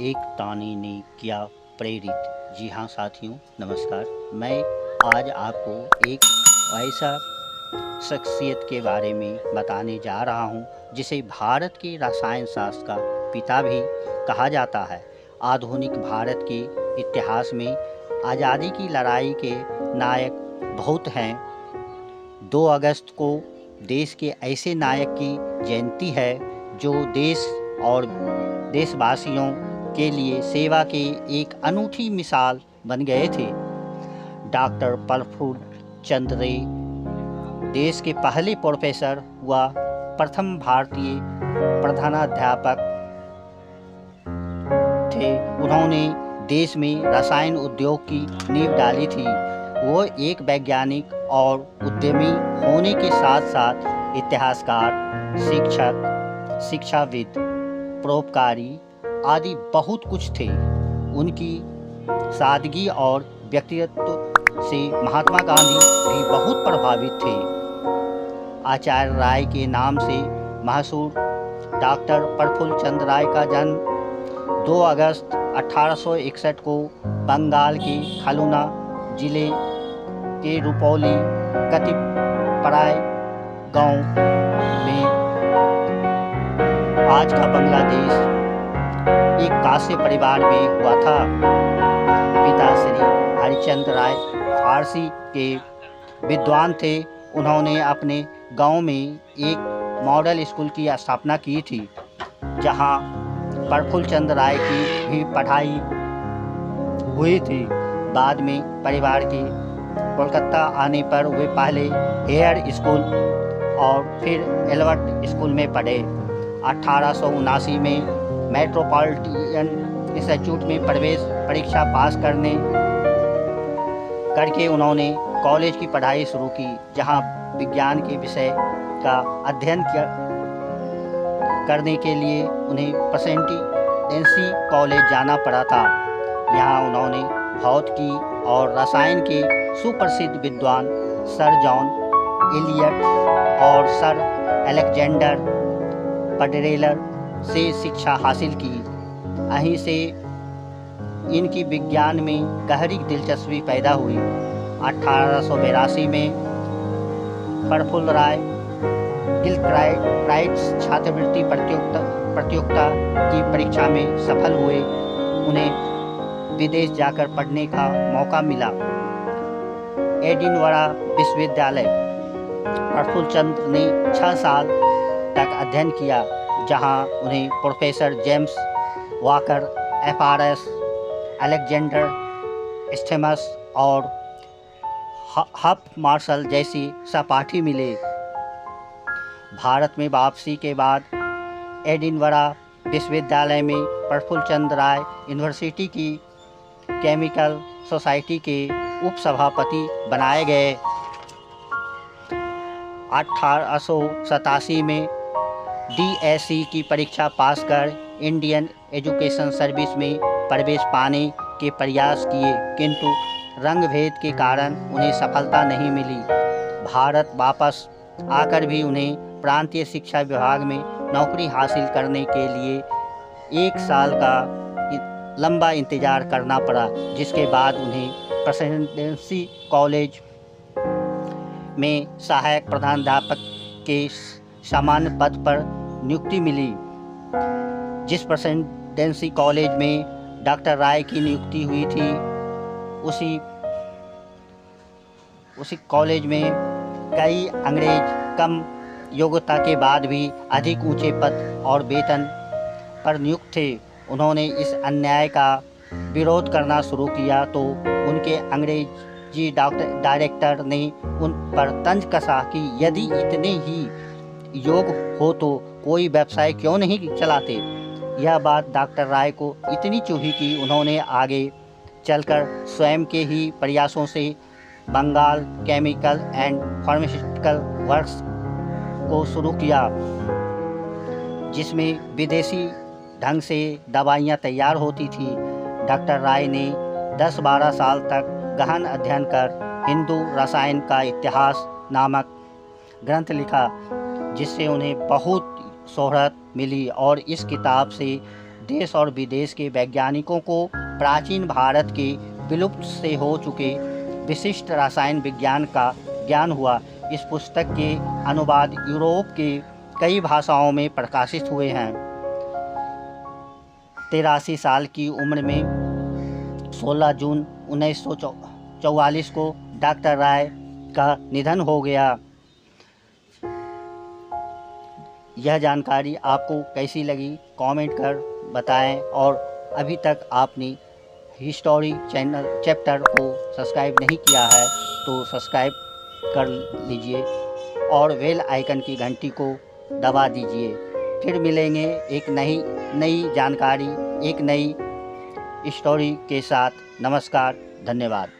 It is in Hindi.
एक ताने ने किया प्रेरित। जी हाँ साथियों, नमस्कार। मैं आज आपको एक ऐसा शख्सियत के बारे में बताने जा रहा हूँ जिसे भारत के रसायन शास्त्र का पिता भी कहा जाता है। आधुनिक भारत के इतिहास में आज़ादी की लड़ाई के नायक बहुत हैं। 2 अगस्त को देश के ऐसे नायक की जयंती है जो देश और देशवासियों के लिए सेवा के एक अनूठी मिसाल बन गए थे। डॉक्टर प्रफुल्ल चंद्र रे देश के पहले प्रोफेसर व प्रथम भारतीय प्रधानाध्यापक थे। उन्होंने देश में रसायन उद्योग की नींव डाली थी। वो एक वैज्ञानिक और उद्यमी होने के साथ साथ इतिहासकार, शिक्षक, शिक्षाविद, परोपकारी आदि बहुत कुछ थे। उनकी सादगी और व्यक्तित्व से महात्मा गांधी भी बहुत प्रभावित थे। आचार्य राय के नाम से मशहूर डॉक्टर प्रफुल्ल चंद्र राय का जन्म 2 अगस्त 1861 को बंगाल के खलुना जिले के रुपौली कतिपराय गांव में, आज का बांग्लादेश, एक कास्य परिवार में हुआ था। पिता श्री हरिश्चंद्र राय फारसी के विद्वान थे। उन्होंने अपने गांव में एक मॉडल स्कूल की स्थापना की थी, जहां प्रफुल्ल चंद्र राय की भी पढ़ाई हुई थी। बाद में परिवार के कोलकाता आने पर वे पहले हेयर स्कूल और फिर एल्बर्ट स्कूल में पढ़े। 1879 में मेट्रोपॉलिटन इंस्टीट्यूट में प्रवेश परीक्षा पास करके उन्होंने कॉलेज की पढ़ाई शुरू की, जहां विज्ञान के विषय का अध्ययन करने के लिए उन्हें प्रेसिडेंसी कॉलेज जाना पड़ा था। यहाँ उन्होंने भौतिकी और रसायन के सुप्रसिद्ध विद्वान सर जॉन एलियट और सर अलेक्जेंडर पटेरेलर से शिक्षा हासिल की। यहीं से इनकी विज्ञान में गहरी दिलचस्पी पैदा हुई। 1882 में प्रफुल्ल राय गिलक्राइट्स छात्रवृत्ति प्रतियोगिता की परीक्षा में सफल हुए। उन्हें विदेश जाकर पढ़ने का मौका मिला। एडिनबरा विश्वविद्यालय प्रफुल्ल चंद्र ने 6 साल तक अध्ययन किया, जहां उन्हें professor James walker, FRS Alexander stems और हफ मार्शल जैसे सहपाठी मिले। भारत में वापसी के बाद एडिनबरा विश्वविद्यालय में प्रफुल्ल चंद्र राय यूनिवर्सिटी की केमिकल सोसाइटी के उपसभापति बनाए गए। 1887 में DSc की परीक्षा पास कर इंडियन एजुकेशन सर्विस में प्रवेश पाने के प्रयास किए, किंतु रंग भेद के कारण उन्हें सफलता नहीं मिली। भारत वापस आकर भी उन्हें प्रांतीय शिक्षा विभाग में नौकरी हासिल करने के लिए 1 साल का लंबा इंतजार करना पड़ा, जिसके बाद उन्हें प्रेसिडेंसी कॉलेज में सहायक प्रधानाध्यापक के सामान्य पद पर नियुक्ति मिली। जिस प्रेसिडेंसी कॉलेज में डॉक्टर राय की नियुक्ति हुई थी, उसी कॉलेज में कई अंग्रेज कम योग्यता के बाद भी अधिक ऊंचे पद और वेतन पर नियुक्त थे। उन्होंने इस अन्याय का विरोध करना शुरू किया तो उनके अंग्रेजी डायरेक्टर ने उन पर तंज कसा कि यदि इतने ही योग्य हो तो कोई व्यवसाय क्यों नहीं चलाते। यह बात डॉक्टर राय को इतनी चुभी कि उन्होंने आगे चलकर स्वयं के ही प्रयासों से Bengal Chemical and Pharmaceutical Works को शुरू किया, जिसमें विदेशी ढंग से दवाइयाँ तैयार होती थी। डॉक्टर राय ने 10-12 साल तक गहन अध्ययन कर हिंदू रसायन का इतिहास नामक ग्रंथ लिखा, जिससे उन्हें बहुत शोहरत मिली और इस किताब से देश और विदेश के वैज्ञानिकों को प्राचीन भारत के विलुप्त से हो चुके विशिष्ट रसायन विज्ञान का ज्ञान हुआ। इस पुस्तक के अनुवाद यूरोप के कई भाषाओं में प्रकाशित हुए हैं। 83 साल की उम्र में 16 जून 1944 को डॉक्टर राय का निधन हो गया। यह जानकारी आपको कैसी लगी कमेंट कर बताएं, और अभी तक आपने हिस्टोरी चैप्टर को सब्सक्राइब नहीं किया है तो सब्सक्राइब कर लीजिए और बेल आइकन की घंटी को दबा दीजिए। फिर मिलेंगे एक नई जानकारी, एक नई स्टोरी के साथ। नमस्कार, धन्यवाद।